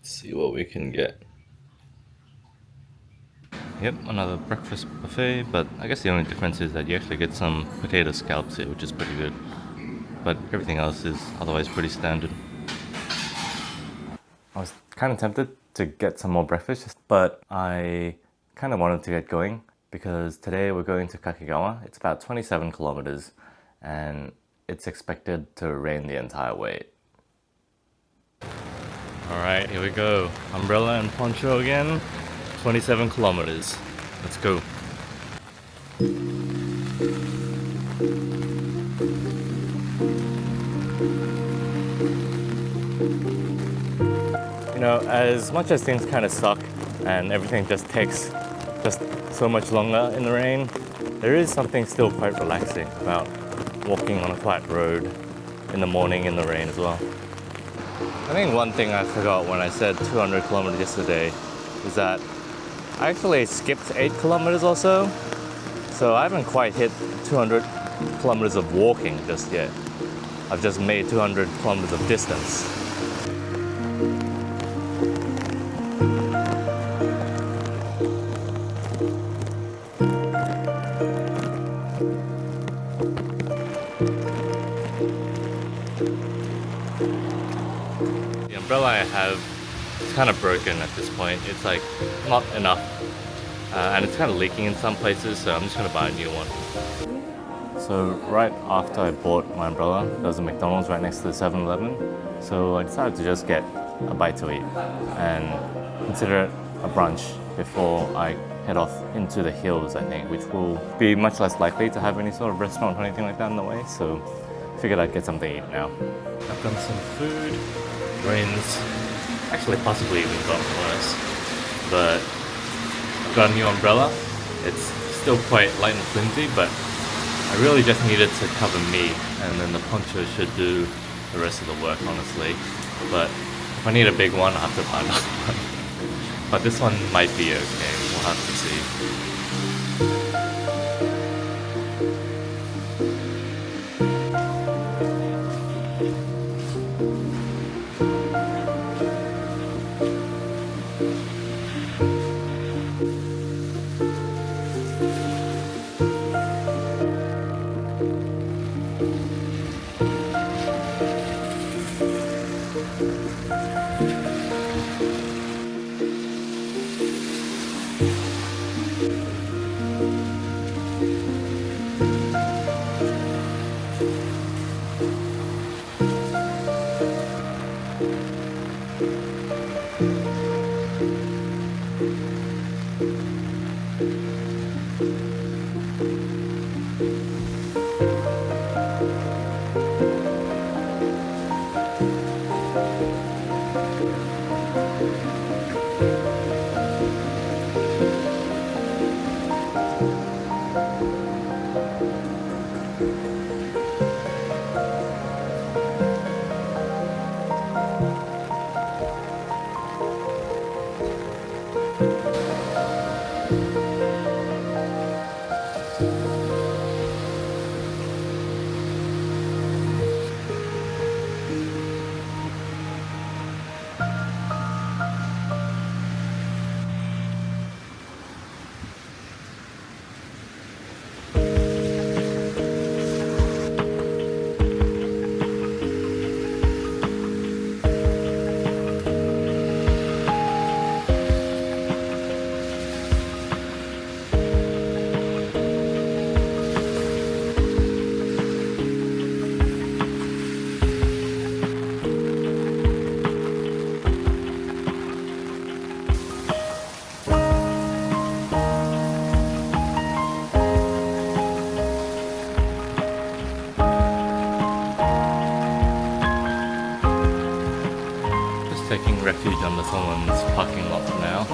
See what we can get. Yep, another breakfast buffet, but I guess the only difference is that you actually get some potato scallops here, which is pretty good. But everything else is otherwise pretty standard. I was kind of tempted to get some more breakfast, but I kind of wanted to get going because today we're going to Kakegawa. It's about 27 kilometers and it's expected to rain the entire way. Alright, here we go. Umbrella and poncho again. 27 kilometers. Let's go. You know, as much as things kind of suck and everything just takes just so much longer in the rain, there is something still quite relaxing about walking on a quiet road in the morning in the rain as well. I think one thing I forgot when I said 200 kilometers yesterday is that I actually skipped 8 kilometers or so. So I haven't quite hit 200 kilometers of walking just yet. I've just made 200 kilometers of distance. The umbrella I have is kind of broken at this point. It's like not enough. And it's kind of leaking in some places, so I'm just going to buy a new one. So right after I bought my umbrella, there was a McDonald's right next to the 7-Eleven. So I decided to just get a bite to eat and consider it a brunch before I head off into the hills, I think, which will be much less likely to have any sort of restaurant or anything like that in the way. So I figured I'd get something to eat now. I've done some food. Rain's actually possibly even gotten worse, but I've got a new umbrella. It's still quite light and flimsy, but I really just needed to cover me, and then the poncho should do the rest of the work, honestly. But if I need a big one, I'll have to buy another one. But this one might be okay, we'll have to see. Taking refuge under someone's parking lot for now,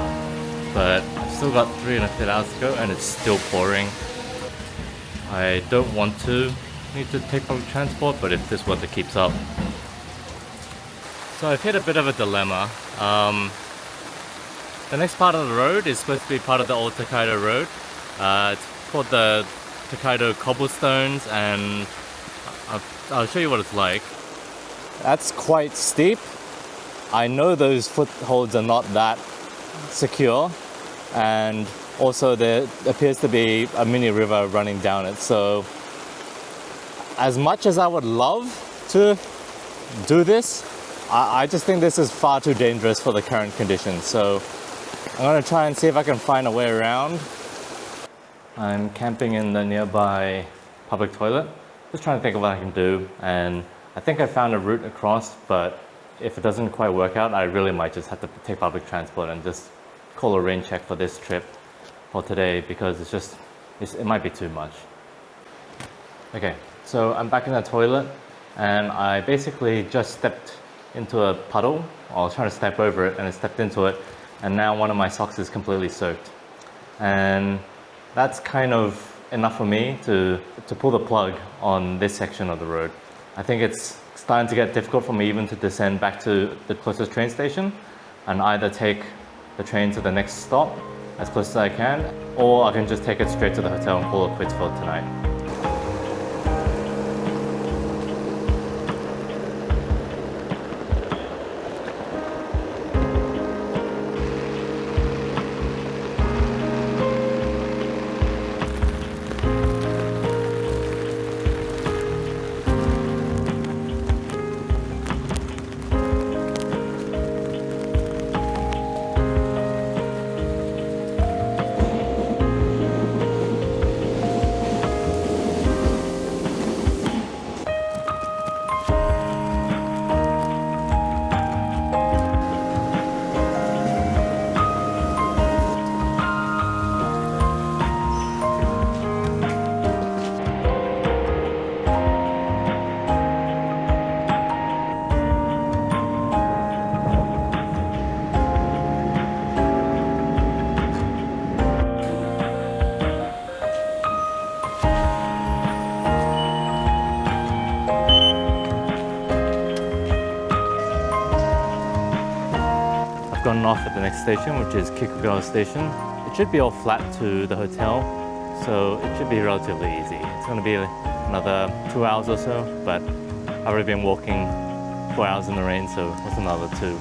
but I've still got 3.5 hours to go and it's still pouring. I don't want to need to take public transport, but if this weather keeps up. So I've hit a bit of a dilemma. The next part of the road is supposed to be part of the old Tokaido road. It's called the Tokaido cobblestones, and I'll show you what it's like. That's quite steep. I know those footholds are not that secure, and also there appears to be a mini river running down it. So as much as I would love to do this, I just think this is far too dangerous for the current conditions. So I'm gonna try and see if I can find a way around. I'm camping in the nearby public toilet. Just trying to think of what I can do, and I think I found a route across, but if it doesn't quite work out, I really might just have to take public transport and just call a rain check for this trip for today, because it might be too much. Okay, so I'm back in the toilet, and I basically just stepped into a puddle. I was trying to step over it and I stepped into it, and now one of my socks is completely soaked. And that's kind of enough for me to pull the plug on this section of the road. I think it's starting to get difficult for me even to descend back to the closest train station and either take the train to the next stop as close as I can, or I can just take it straight to the hotel and call it quits for tonight. Gotten off at the next station, which is KAKEGAWA station. It should be all flat to the hotel, so it should be relatively easy. It's going to be another 2 hours or so, but I've already been walking 4 hours in the rain, so what's another 2?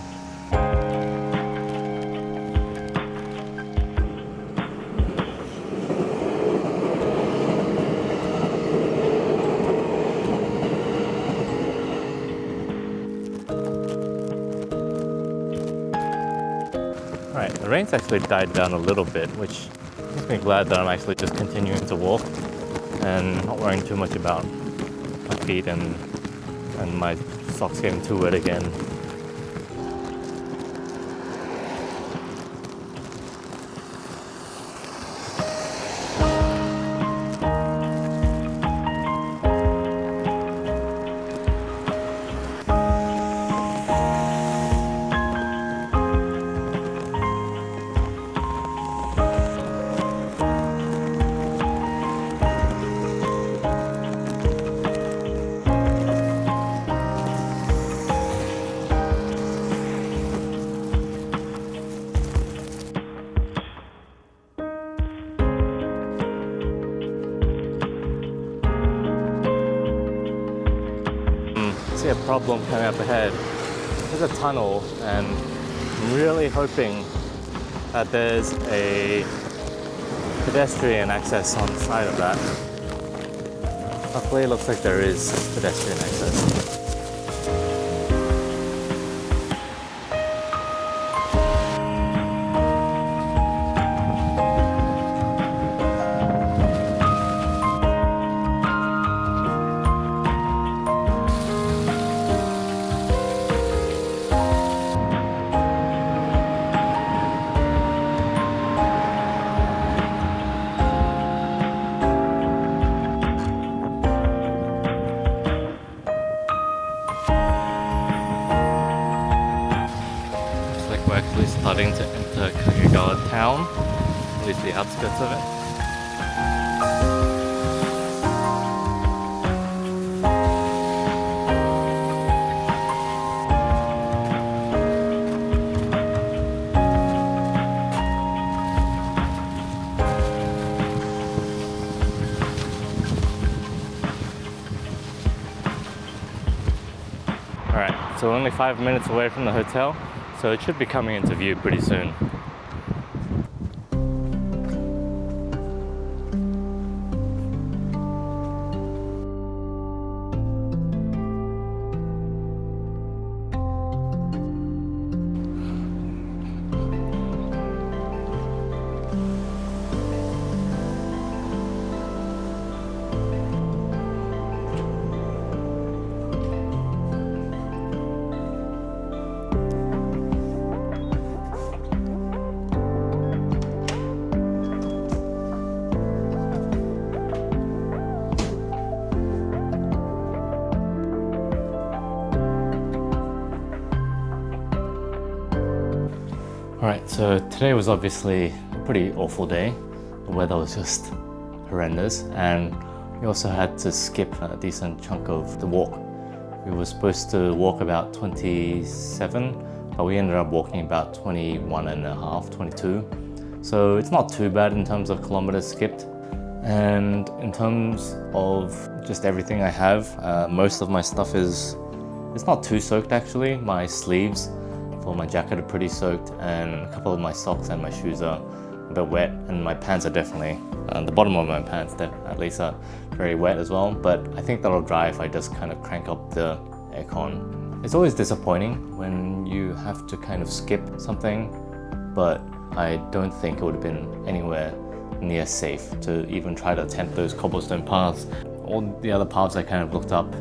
Alright, the rain's actually died down a little bit, which makes me glad that I'm actually just continuing to walk and not worrying too much about my feet and my socks getting too wet again. See a problem coming up ahead. There's a tunnel, and I'm really hoping that there's a pedestrian access on the side of that. Luckily, it looks like there is pedestrian access. We're actually starting to enter KAKEGAWA town, at least the outskirts of it. Alright, so we're only 5 minutes away from the hotel, so it should be coming into view pretty soon. Alright, so today was obviously a pretty awful day. The weather was just horrendous, and we also had to skip a decent chunk of the walk. We were supposed to walk about 27, but we ended up walking about 21 and a half, 22. So it's not too bad in terms of kilometers skipped. And in terms of just everything I have, most of my stuff it's not too soaked actually. My sleeves for my jacket are pretty soaked, and a couple of my socks and my shoes are a bit wet, and my pants are definitely, the bottom of my pants at least are very wet as well, but I think that'll dry if I just kind of crank up the aircon. It's always disappointing when you have to kind of skip something, but I don't think it would have been anywhere near safe to even try to attempt those cobblestone paths. All the other paths I kind of looked up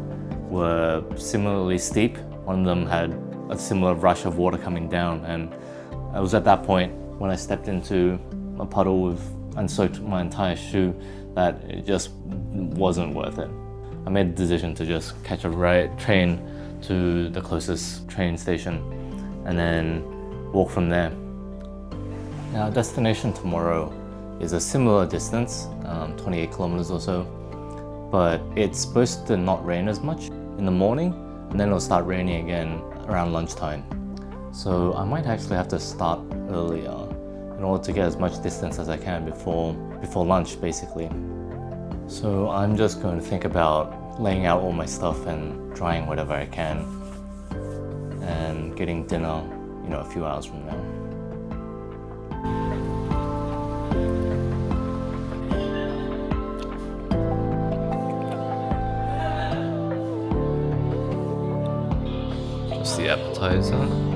were similarly steep. One of them had a similar rush of water coming down, and it was at that point when I stepped into a puddle and soaked my entire shoe that it just wasn't worth it. I made the decision to just catch a train to the closest train station and then walk from there. Now, destination tomorrow is a similar distance, 28 kilometers or so, but it's supposed to not rain as much in the morning, and then it'll start raining again around lunchtime. So I might actually have to start earlier in order to get as much distance as I can before lunch, basically. So I'm just going to think about laying out all my stuff and drying whatever I can and getting dinner, a few hours from now. The appetizer.